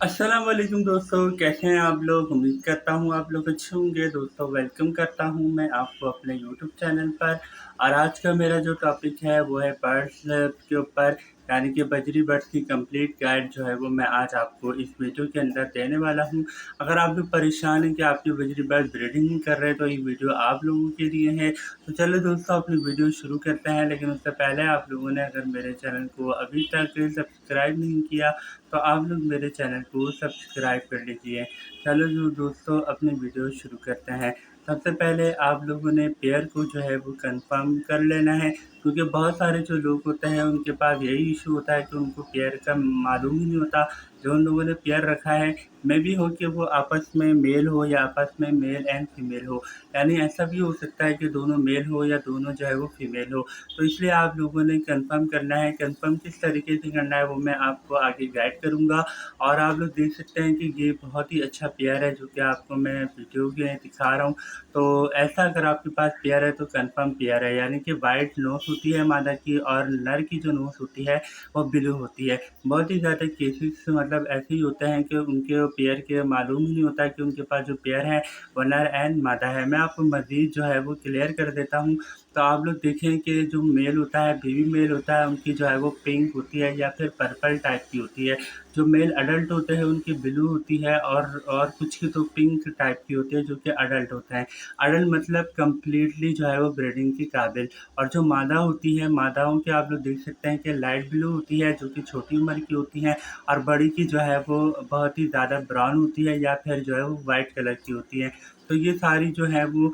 अस्सलाम वालेकुम दोस्तों, कैसे हैं आप लोग? उम्मीद करता हूँ आप लोग अच्छे होंगे। दोस्तों वेलकम करता हूँ मैं आपको अपने यूट्यूब चैनल पर। और आज का मेरा जो टॉपिक है वो है बर्ड्स के ऊपर, यानी कि बजरी बर्ड्स की कंप्लीट गाइड जो है वो मैं आज आपको इस वीडियो के अंदर देने वाला हूँ। अगर आप लोग परेशान हैं कि आपके बजरी बर्ड ब्रीडिंग नहीं कर रहे तो ये वीडियो आप लोगों के लिए है। तो चलो दोस्तों अपनी वीडियो शुरू करते हैं, लेकिन उससे पहले आप लोगों ने अगर मेरे चैनल को अभी तक सब्सक्राइब नहीं किया तो आप लोग मेरे चैनल को सब्सक्राइब कर लीजिए। चलो जो दोस्तों अपनी वीडियो शुरू करते हैं। सबसे पहले आप लोगों ने पेयर को जो है वो कंफर्म कर लेना है, क्योंकि बहुत सारे जो लोग होते हैं उनके पास यही इशू होता है कि उनको पेयर का मालूम ही नहीं होता। जो उन लोगों ने पेयर रखा है, मे बी हो कि वो आपस में मेल हो या आपस में मेल एंड फीमेल हो, यानी ऐसा भी हो सकता है कि दोनों मेल हो या दोनों जो है वो फीमेल हो। तो इसलिए आप लोगों ने कंफर्म करना है। कंफर्म किस तरीके से करना है वो मैं आपको आगे गाइड करूँगा। और आप लोग देख सकते हैं कि ये बहुत ही अच्छा पेयर है जो कि आपको मैं वीडियो में दिखा रहा हूँ। तो ऐसा अगर आपके पास पेयर है तो कंफर्म पेयर है, यानी कि वाइट नोस होती है मादा की और नर की जो नोस होती है वो ब्लू होती है। बहुत ही ज़्यादा केसेस मतलब ऐसे ही होते हैं कि उनके पेयर के मालूम ही नहीं होता कि उनके पास जो पेयर है वो नर एंड मादा है। मैं आपको मज़ीद जो है वो क्लियर कर देता हूँ। तो आप लोग देखें कि जो मेल होता है, बेबी मेल होता है, उनकी जो है वो पिंक होती है या फिर पर्पल टाइप की होती है। जो मेल अडल्ट होते हैं उनकी ब्लू होती है और कुछ की तो पिंक टाइप की होती है जो कि अडल्ट होते हैं। अडल्ट मतलब कंप्लीटली जो है वो ब्रीडिंग के काबिल। और जो मादा होती है, मादाओं के आप लोग देख सकते हैं कि लाइट ब्लू होती है जो कि छोटी उम्र की होती हैं, और बड़ी की जो है वो बहुत ही ज़्यादा ब्राउन होती है या फिर जो है वो वाइट कलर की होती है। तो ये सारी जो है वो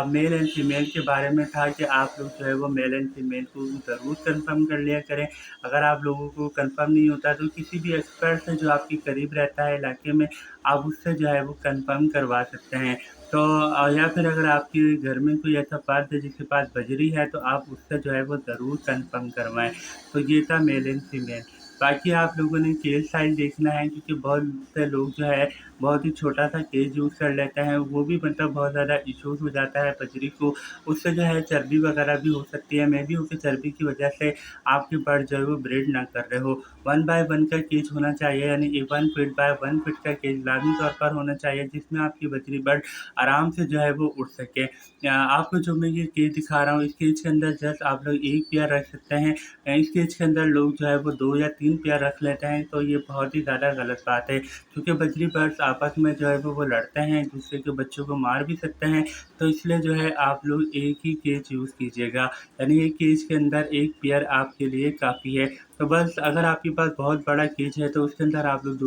मेल एंड फीमेल के बारे में था कि आप लोग जो है वो मेल एंड फीमेल को ज़रूर कंफर्म कर लिया करें। अगर आप लोगों को कंफर्म नहीं होता तो किसी भी एक्सपर्ट से जो आपके करीब रहता है इलाके में, आप उससे जो है वो कंफर्म करवा सकते हैं। तो या फिर अगर आपके घर में कोई ऐसा फर्द है जिसके पास बजरी है तो आप उससे जो है वो ज़रूर कंफर्म करवाएँ। तो ये था मेल एंड फीमेल। बाकी आप लोगों ने केज साइज़ देखना है, क्योंकि बहुत से लोग जो है बहुत ही छोटा-सा केज यूज़ कर लेते हैं, वो भी मतलब बहुत ज़्यादा इश्यूज़ हो जाता है बजरी को। उससे जो है चर्बी वगैरह भी हो सकती है, मे बी उसकी चर्बी की वजह से आपके बर्ड जो है वो ब्रीड ना कर रहे हो। 1 बाय 1 का केज होना चाहिए, यानी 1 फीट बाय 1 फीट का केज लाज़मी तौर पर होना चाहिए, जिसमें आपकी बजरी बर्ड आराम से जो है वो उड़ सके। आपको जो मैं ये केज दिखा रहा हूँ, इस केज के अंदर जस्ट आप लोग 1 पेयर रख सकते हैं। इस केज के अंदर लोग जो है वो 2 या 3 पेयर रख लेते हैं, तो ये बहुत ही ज़्यादा गलत बात है, क्योंकि बजरी बर्ड्स आपस में जो है वो लड़ते हैं, एक-दूसरे के बच्चों को मार भी सकते हैं। तो इसलिए जो है आप लोग एक ही केज यूज़ कीजिएगा, यानी एक केज के अंदर 1 पेयर आपके लिए काफ़ी है। तो बस अगर आपके पास बहुत बड़ा केज है तो उसके अंदर आप लोग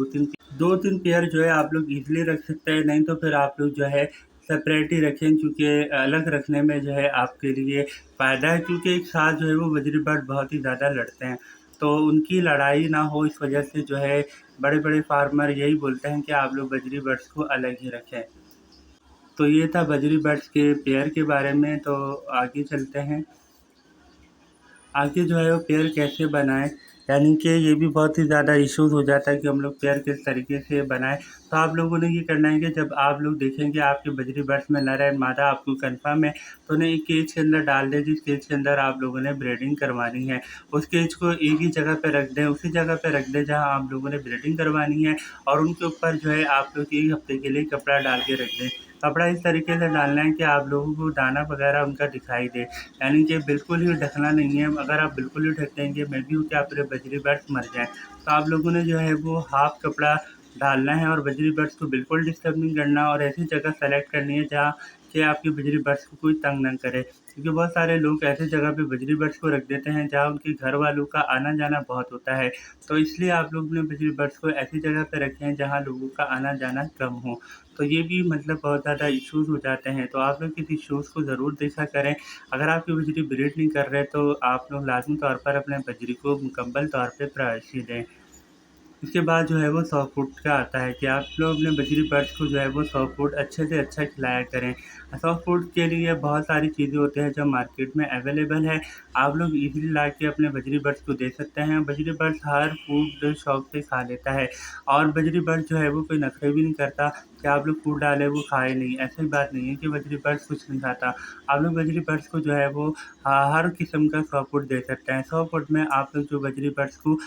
2-3 पेयर जो है आप लोग ईज़िली रख सकते हैं, नहीं तो फिर आप लोग जो है सेपरेट ही रखें, क्योंकि अलग रखने में जो है आपके लिए फ़ायदा है, क्योंकि एक साथ जो है वो बजरी बर्ड बहुत ही ज़्यादा लड़ते हैं। तो उनकी लड़ाई ना हो इस वजह से जो है बड़े-बड़े फार्मर यही बोलते हैं कि आप लोग बजरी बर्ड्स को अलग ही रखें। तो ये था बजरी बर्ड्स के पेयर के बारे में, तो आगे चलते हैं। आगे जो है वो पेयर कैसे बनाएँ, यानी कि ये भी बहुत ही ज़्यादा इश्यूज़ हो जाता है कि हम लोग पेयर किस तरीके से बनाएँ। तो आप लोगों ने ये करना है कि जब आप लोग देखें कि आपके बजरी बर्ड्स में नर एंड मादा आपको कन्फर्म है, तो उन्हें एक केज के अंदर डाल दें, जिस केज के अंदर आप लोगों ने ब्रीडिंग करवानी है। उस केज को एक ही जगह पे रख दें, उसी जगह पे रख दें जहाँ आप लोगों ने ब्रीडिंग करवानी है, और उनके ऊपर जो है आप लोग 1 हफ़्ते के लिए कपड़ा डाल के रख दें। कपड़ा इस तरीके से डालना है कि आप लोगों को दाना वगैरह उनका दिखाई दे। यानी कि बिल्कुल ही ढकना नहीं है, अगर आप बिल्कुल ही ढक देंगे मे बी हो कि आपके बजरी बर्ड्स मर जाएँ। तो आप लोगों ने जो है वो हाफ़ कपड़ा डालना है और बजरी बर्ड्स को बिल्कुल डिस्टर्ब नहीं करना, और ऐसी जगह सेलेक्ट करनी है जहाँ कि आपकी बजरी बर्ड्स को कोई तंग ना करे। क्योंकि बहुत सारे लोग ऐसी जगह पे बजरी बर्ड्स को रख देते हैं जहाँ उनके घर वालों का आना-जाना बहुत होता है। तो इसलिए आप लोग अपने बजरी बर्ड्स को ऐसी जगह पे रखें जहाँ लोगों का आना-जाना कम हो। तो ये भी मतलब बहुत ज़्यादा इश्यूज़ हो जाते हैं, तो आप लोग इस इश्यूज़ को ज़रूर देखा करें। अगर आपकी बजरी ब्रीड नहीं कर रहे तो आप लोग लाज़मी तौर पर अपने बजरी को मुकम्मल तौर पे प्रायोरिटी दें। उसके बाद जो है वो 100 फुट का आता है कि आप लोग अपने बजरी बर्ड्स को जो है वो 100 फुट अच्छे से अच्छा खिलाया करें। 100 फुट के लिए बहुत सारी चीज़ें होती हैं जो मार्केट में अवेलेबल है। आप लोग ईज़िली ला के अपने बजरी बर्ड्स को दे सकते हैं। बजरी बर्ड्स हर फूड शौक से खा लेता है, और बजरी बर्ड जो है वो कोई नखरे भी नहीं करता कि आप लोग फूड डालें वो खाए नहीं। ऐसी बात नहीं है कि बजरी बर्ड्स कुछ नहीं खाता। आप लोग बजरी बर्ड्स को जो है वो हर किस्म का 100 फुट दे सकते हैं। 100 फुट में आप लोग जो बजरी बर्ड्स को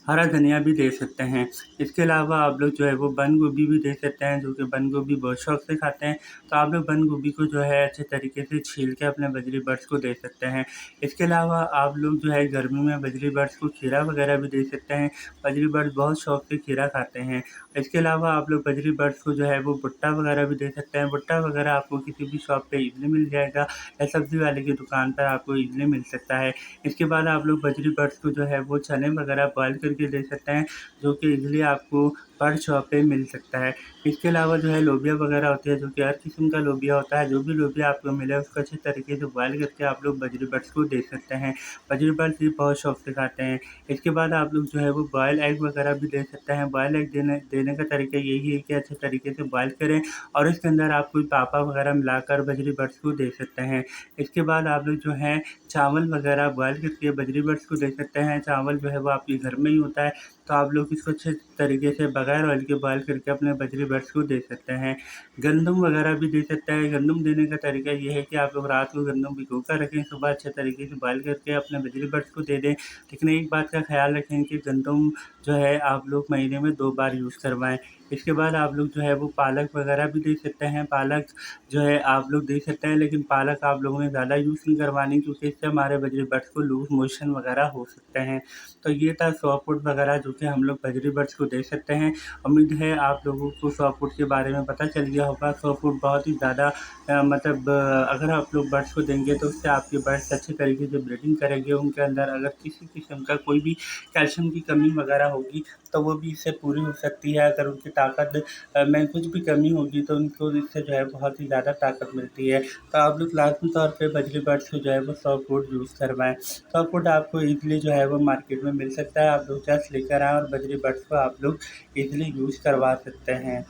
हरा धनिया भी दे सकते हैं। इसके अलावा आप लोग जो है वो बंद गोभी भी दे सकते हैं, जो कि बंद गोभी बहुत शौक से खाते हैं। तो आप लोग बंद गोभी को जो है अच्छे तरीके से छील के अपने बजरी बर्ड्स को दे सकते हैं। इसके अलावा आप लोग जो है गर्मी में बजरी बर्ड्स को खीरा वगैरह भी दे सकते हैं। बजरी बर्ड्स बहुत शौक से खीरा खाते हैं। इसके अलावा आप लोग बजरी बर्ड्स को जो है वो भुट्टा वगैरह भी दे सकते हैं। भुट्टा वगैरह आपको किसी भी शॉप पे ईज़िली मिल जाएगा, या सब्ज़ी वाले की दुकान पर आपको ईज़िली मिल सकता है। इसके बाद आप लोग बजरी बर्ड्स को जो है वो चने वगैरह बॉयल करके दे सकते हैं, जो कि ईज़िली आपको पर शॉप पे मिल सकता है। इसके अलावा जो है लोबिया वगैरह होती है, जो कि हर किस्म का लोबिया होता है। जो भी लोबिया आपको मिले उसको अच्छे तरीके से बॉयल करके आप लोग बजरी बर्ड्स को दे सकते हैं। बजरी बर्ड्स भी बहुत शौक से खाते हैं। इसके बाद आप लोग जो है वो बॉयल एग वगैरह भी दे सकते हैं। बॉयल एग देने का तरीका यही है कि अच्छे तरीके से बॉयल करें और इसके अंदर आप कोई पापा वगैरह मिलाकर बजरी बर्ड्स को दे सकते हैं। इसके बाद आप लोग जो है चावल वगैरह बॉयल करके बजरी बर्ड्स को दे सकते हैं। चावल जो है वो आपके घर में ही होता है, तो आप लोग इसको अच्छे तरीके से बगैर ऑयल के बॉयल करके अपने बजरी बर्ड्स को दे सकते हैं। गंदम वगैरह भी दे सकते हैं। गंदम देने का तरीका ये है कि आप लोग रात को गंदम भिगो कर रखें, सुबह अच्छे तरीके से बॉयल करके अपने बजरी बर्ड्स को दे दें। लेकिन एक बात का ख़्याल रखें कि गंदम जो है आप लोग महीने में 2 बार यूज़ करवाएँ। इसके बाद आप लोग जो है वो पालक वगैरह भी दे सकते हैं। पालक जो है आप लोग दे सकते हैं, लेकिन पालक आप लोगों ने ज़्यादा यूज़ नहीं करवानी, क्योंकि इससे हमारे बजरी बर्ड्स को लूज़ मोशन वगैरह हो सकते हैं। तो ये था सॉफ्ट फूड वगैरह जो कि हम लोग बजरी बर्ड्स को दे सकते हैं। उम्मीद है आप लोगों को सॉफ्ट फूड के बारे में पता चल गया होगा। सॉफ्ट फूड बहुत ही ज़्यादा अगर आप लोग बर्ड्स को देंगे तो उससे आपके बर्ड्स अच्छे तरीके से ब्रीडिंग करेंगे। उनके अंदर अगर किसी किस्म का कोई भी कैल्शियम की कमी वगैरह होगी तो वो भी इससे पूरी हो सकती है। अगर उनकी ताकत में कुछ भी कमी होगी तो उनको इससे जो है बहुत ही ज़्यादा ताकत मिलती है। तो आप लोग लाज़मी तौर पे बजरी बर्ड्स को जो है वो सॉफ्ट फूड यूज़ करवाएँ। सॉफ्ट फूड आपको ईज़िली जो है वो मार्केट में मिल सकता है। आप लोग जस्ट लेकर आएँ और बजरी बर्ड्स को आप लोग ईज़िली यूज़ करवा सकते हैं।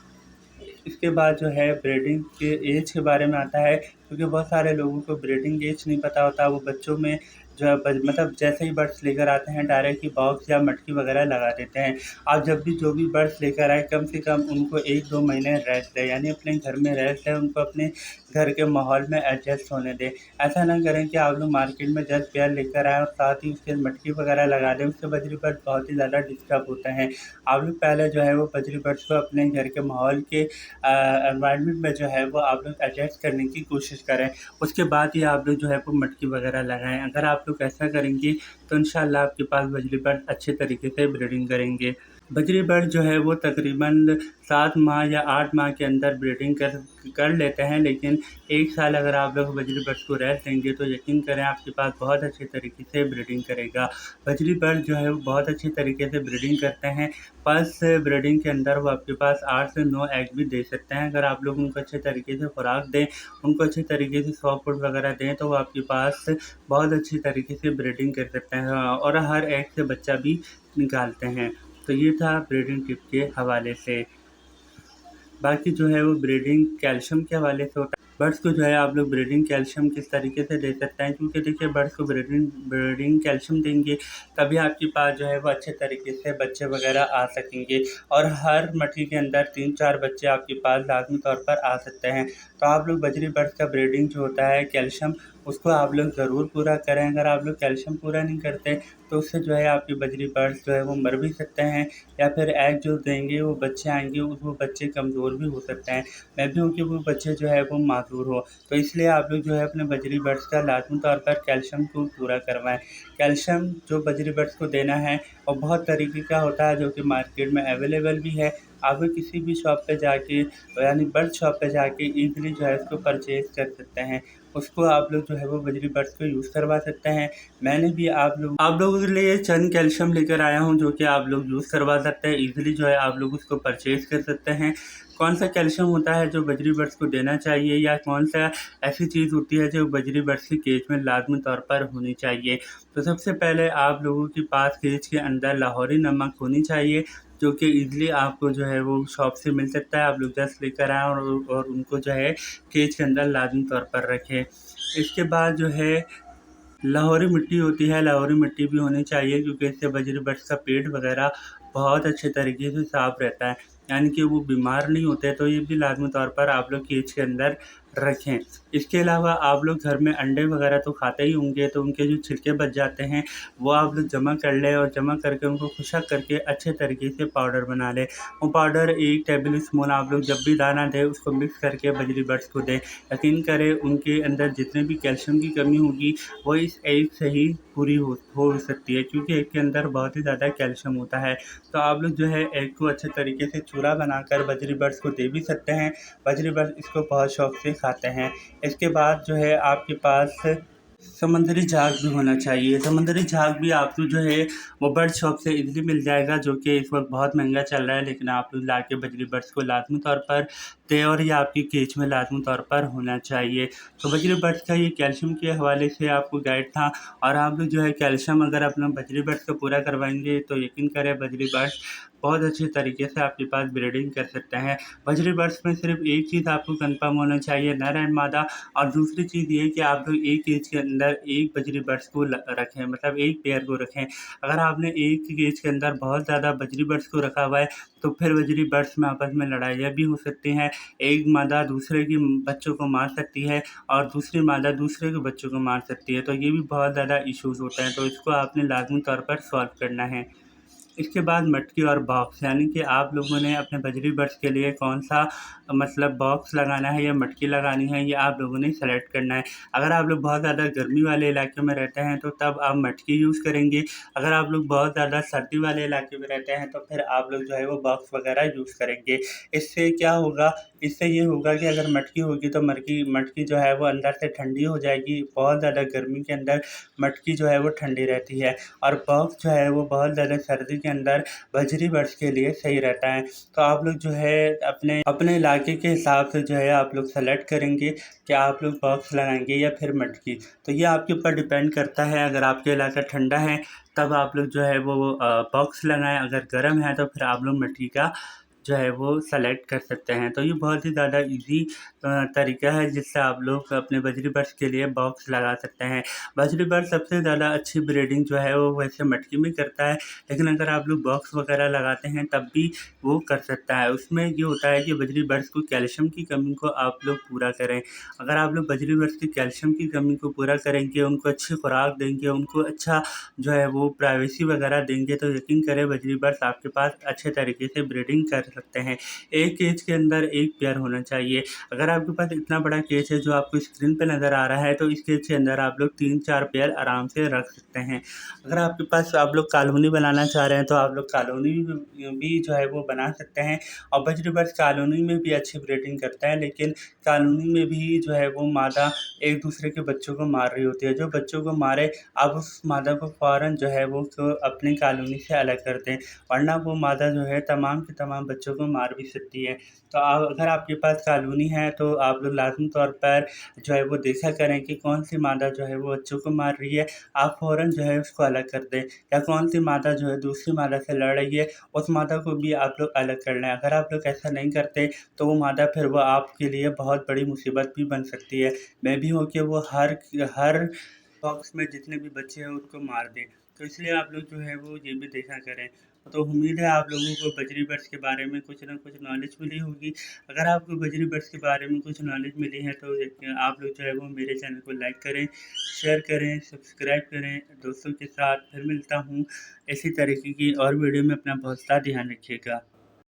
इसके बाद जो है ब्रीडिंग के एज के बारे में आता है, क्योंकि बहुत सारे लोगों को ब्रीडिंग एज नहीं पता होता। वो बच्चों में जो है जैसे ही बर्ड्स लेकर आते हैं डायरेक्ट ही बॉक्स या मटकी वगैरह लगा देते हैं। आप जब भी जो भी बर्ड्स लेकर आए कम से कम उनको 1-2 महीने रेस्ट दें, यानी अपने घर में रेस्ट दें, उनको अपने घर के माहौल में एडजस्ट होने दें। ऐसा ना करें कि आप लोग मार्केट में जस्ट पेयर लेकर आएँ और साथ ही उसके मटकी वगैरह लगा दें, उससे बजरी बर्ड्स बहुत ही ज़्यादा डिस्टर्ब होते हैं। आप लोग पहले जो है वो बजरी बर्ड्स को अपने घर के माहौल के एनवायरनमेंट में जो है वो आप लोग एडजस्ट करने की कोशिश करें। उसके बाद ही आप लोग जो है वो मटकी वगैरह लगाएँ। अगर आप लोग ऐसा करेंगे तो इंशाल्लाह आपके पास बजरी बर्ड अच्छे तरीके से ब्रीडिंग करेंगे। बजरी बर्ड जो है वो तकरीबन 7 माह या 8 माह के अंदर ब्रीडिंग कर लेते हैं, लेकिन 1 साल अगर आप लोग बजरी बर्ड्स को रेस्ट देंगे तो यकीन करें आपके पास बहुत अच्छे तरीके से ब्रीडिंग करेगा। बजरी बर्ड जो है वो बहुत अच्छे तरीके से ब्रीडिंग करते हैं। फर्स्ट ब्रीडिंग के अंदर वो आपके पास 8 से 9 एग भी दे सकते हैं। अगर आप लोग उनको अच्छे तरीके से खुराक दें, उनको अच्छे तरीके से सॉफ्ट फूड वगैरह दें, तो वो आपके पास बहुत अच्छी तरीके से ब्रीडिंग कर सकते हैं और हर एग से बच्चा भी निकालते हैं। तो ये था ब्रीडिंग टिप के हवाले से। बाकी जो है वो ब्रीडिंग कैल्शियम के हवाले से होता है। बर्ड्स को जो है आप लोग ब्रीडिंग कैल्शियम किस तरीके से दे सकते हैं, क्योंकि देखिए बर्ड्स को ब्रीडिंग कैल्शियम देंगे तभी आपके पास जो है वो अच्छे तरीके से बच्चे वगैरह आ सकेंगे, और हर मटकी के अंदर 3-4 बच्चे आपके पास लाजमी तौर पर आ सकते हैं। तो आप लोग बजरी बर्ड्स का ब्रीडिंग जो होता है कैल्शियम, उसको आप लोग ज़रूर पूरा करें। अगर आप लोग कैल्शियम पूरा नहीं करते तो उससे जो है आपके बजरी बर्ड्स जो है वो मर भी सकते हैं, या फिर एग जो देंगे वो बच्चे आएँगे वो बच्चे कमज़ोर भी हो सकते हैं। मैं भी हूँ कि वो बच्चे जो है वो मासूर हो। तो इसलिए आप लोग जो है अपने बजरी बर्ड्स का लाज़मी तौर पर कैल्शियम को पूरा करवाएँ। कैल्शियम जो बजरी बर्ड्स को देना है और बहुत तरीके का होता है, जो कि मार्केट में अवेलेबल भी है। आप लोग किसी भी शॉप पे जाके, यानी बर्ड शॉप पे जाके ईज़िली जो है उसको परचेज़ कर सकते हैं। उसको आप लोग जो है वो बजरी बर्ड्स को यूज़ करवा सकते हैं। मैंने भी आप लोगों के लिए चंद कैल्शियम लेकर आया हूँ, जो कि आप लोग यूज़ करवा सकते हैं। ईज़िली जो है आप लोग उसको परचेज़ कर सकते हैं। कौन-सा कैल्शियम होता है जो बजरी बर्ड्स को देना चाहिए, या कौन-सा ऐसी चीज़ होती है जो बजरी बर्ड्स की केज में लाज़मी तौर पर होनी चाहिए। तो सबसे पहले आप लोगों के पास केज के अंदर लाहौरी नमक होनी चाहिए, जो कि ईज़िली आपको जो है वो शॉप से मिल सकता है। आप लोग जस्ट लेकर आएँ और उनको जो है केज के अंदर लाज़मी तौर पर रखें। इसके बाद जो है लाहौरी मिट्टी होती है, लाहौरी मिट्टी भी होनी चाहिए, क्योंकि इससे बजरी बर्ड्स का पेट वगैरह बहुत अच्छे तरीके से साफ़ रहता है, यानी कि वो बीमार नहीं होते। तो ये भी लाज़मी तौर पर आप लोग केज के अंदर रखें। इसके अलावा आप लोग घर में अंडे वगैरह तो खाते ही होंगे, तो उनके जो छिलके बच जाते हैं वो आप लोग जमा कर लें और जमा करके उनको खुशक करके अच्छे तरीके से पाउडर बना लें। वो पाउडर 1 टेबल स्पून आप लोग जब भी दाना दें उसको मिक्स करके बजरी बर्ड्स को दें। यकीन करें उनके अंदर जितने भी कैल्शियम की कमी होगी वो इस एग से ही पूरी हो सकती है, क्योंकि एग के अंदर बहुत ही ज़्यादा कैल्शियम होता है। तो आप लोग जो है एग को अच्छे तरीके से चूरा बनाकर बजरी बर्ड्स को दे भी सकते हैं। बजरी बर्ड्स इसको बहुत शौक से खाते हैं। इसके बाद जो है आपके पास समुद्री झाग भी होना चाहिए। समुद्री झाग भी आपको जो है वो बर्ड शॉप से इजीली मिल जाएगा, जो कि इस वक्त बहुत महंगा चल रहा है, लेकिन आप लोग ला के बजरी बर्ड्स को लाजमी तौर पर दें और ये आपकी केज में लाजमी तौर पर होना चाहिए। तो बजरी बर्ड्स का ये कैल्शियम के हवाले से आपको गाइड था, और आप लोग जो है कैल्शियम अगर अपना बजरी बर्ड्स को पूरा करवाएंगे तो यकीन करें बजरी बर्ड्स बहुत अच्छे तरीके से आपके पास ब्रीडिंग कर सकते हैं। बजरी बर्ड्स में सिर्फ एक चीज़ आपको कंफर्म होना चाहिए, नर एंड मादा। और दूसरी चीज़ ये कि आप लोग एक केज के अंदर एक बजरी बर्ड्स को रखें, मतलब एक पेयर को रखें। अगर आपने एक केज के अंदर बहुत ज़्यादा बजरी बर्ड्स को रखा हुआ है तो फिर बजरी बर्ड्स में आपस में लड़ाइयाँ भी हो सकती हैं। एक मादा दूसरे की बच्चों को मार सकती है और दूसरी मादा दूसरे के बच्चों को मार सकती है, तो ये भी बहुत ज़्यादा इश्यूज़ होते हैं, तो इसको आपने लाजमी तौर पर सॉल्व करना है। इसके बाद मटकी और बॉक्स, यानी कि आप लोगों ने अपने बजरी बर्ड्स के लिए कौन-सा मतलब बॉक्स लगाना है या मटकी लगानी है, ये आप लोगों ने सेलेक्ट करना है। अगर आप लोग बहुत ज़्यादा गर्मी वाले इलाके में रहते हैं तो तब आप मटकी यूज़ करेंगे। अगर आप लोग बहुत ज़्यादा सर्दी वाले इलाके में रहते हैं तो फिर आप लोग जो है वो बॉक्स वगैरह यूज़ करेंगे। इससे क्या होगा, इससे ये होगा कि अगर मटकी होगी तो मटकी मटकी जो है वो अंदर से ठंडी हो जाएगी। बहुत ज़्यादा गर्मी के अंदर मटकी जो है वो ठंडी रहती है, और बॉक्स जो है वो बहुत ज़्यादा सर्दी के अंदर बजरी बर्ड्स के लिए सही रहता है। तो आप लोग जो है अपने अपने इलाके के हिसाब से जो है आप लोग सेलेक्ट करेंगे कि आप लोग बॉक्स लगाएँगे या फिर मटकी। तो ये आपके ऊपर डिपेंड करता है। अगर आपका इलाका ठंडा है तब आप लोग जो है वो बॉक्स लगाएँ, अगर गर्म है तो फिर आप लोग मटकी का जो है वो सेलेक्ट कर सकते हैं। तो ये बहुत ही ज़्यादा ईज़ी तरीका है जिससे आप लोग अपने बजरी बर्ड्स के लिए बॉक्स लगा सकते हैं। बजरी बर्ड सबसे ज़्यादा अच्छी ब्रीडिंग जो है वो वैसे मटकी में करता है, लेकिन अगर आप लोग बॉक्स वगैरह लगाते हैं तब भी वो कर सकता है। उसमें ये होता है कि बजरी बर्ड्स को कैल्शियम की कमी को आप लोग पूरा करें। अगर आप लोग बजरी बर्ड्स की कैल्शियम की कमी को पूरा करेंगे, उनको अच्छी खुराक देंगे, उनको अच्छा जो है वो प्राइवेसी वगैरह देंगे, तो यकीन करें बजरी बर्ड्स आपके पास अच्छे तरीके से ब्रीडिंग कर सकते हैं। एक केज के अंदर एक पेयर होना चाहिए। अगर आपके पास इतना बड़ा केज है जो आपको स्क्रीन पे नज़र आ रहा है तो इस केज के अंदर आप लोग 3-4 पेयर आराम से रख सकते हैं। अगर आपके पास आप लोग कॉलोनी बनाना चाह रहे हैं तो आप लोग कॉलोनी भी जो है वो बना सकते हैं, और बजरी बर्ड्स कॉलोनी में भी अच्छी ब्रीडिंग करता है, लेकिन कॉलोनी में भी जो है वो मादा एक दूसरे के बच्चों को मार रही होती है। जो बच्चों को मारे आप उस मादा को फ़ौरन जो है वो अपनी कॉलोनी से अलग कर दें, वरना वो मादा जो है तमाम के तमाम बच्चों को मार भी सकती है। तो अगर आपके पास कॉलोनी है तो आप लोग लाज़मी तौर पर जो है वो देखा करें कि कौन-सी मादा जो है वो बच्चों को मार रही है, आप फ़ौरन जो है उसको अलग कर दें, या कौन-सी मादा जो है दूसरी मादा से लड़ रही है, उस मादा को भी आप लोग अलग कर लें। अगर आप लोग ऐसा नहीं करते तो वो मादा फिर वो आपके लिए बहुत बड़ी मुसीबत भी बन सकती है। मे बी हो कि वो हर बॉक्स में जितने भी बच्चे हैं उनको मार दे। तो इसलिए आप लोग जो है वो ये भी देखा करें। तो उम्मीद है आप लोगों को बजरी बर्ड्स के बारे में कुछ ना कुछ नॉलेज मिली होगी। अगर आपको बजरी बर्ड्स के बारे में कुछ नॉलेज मिली है तो आप लोग जो है वो मेरे चैनल को लाइक करें, शेयर करें, सब्सक्राइब करें दोस्तों के साथ। फिर मिलता हूँ इसी तरीके की और वीडियो में। अपना बहुत सा ध्यान रखिएगा।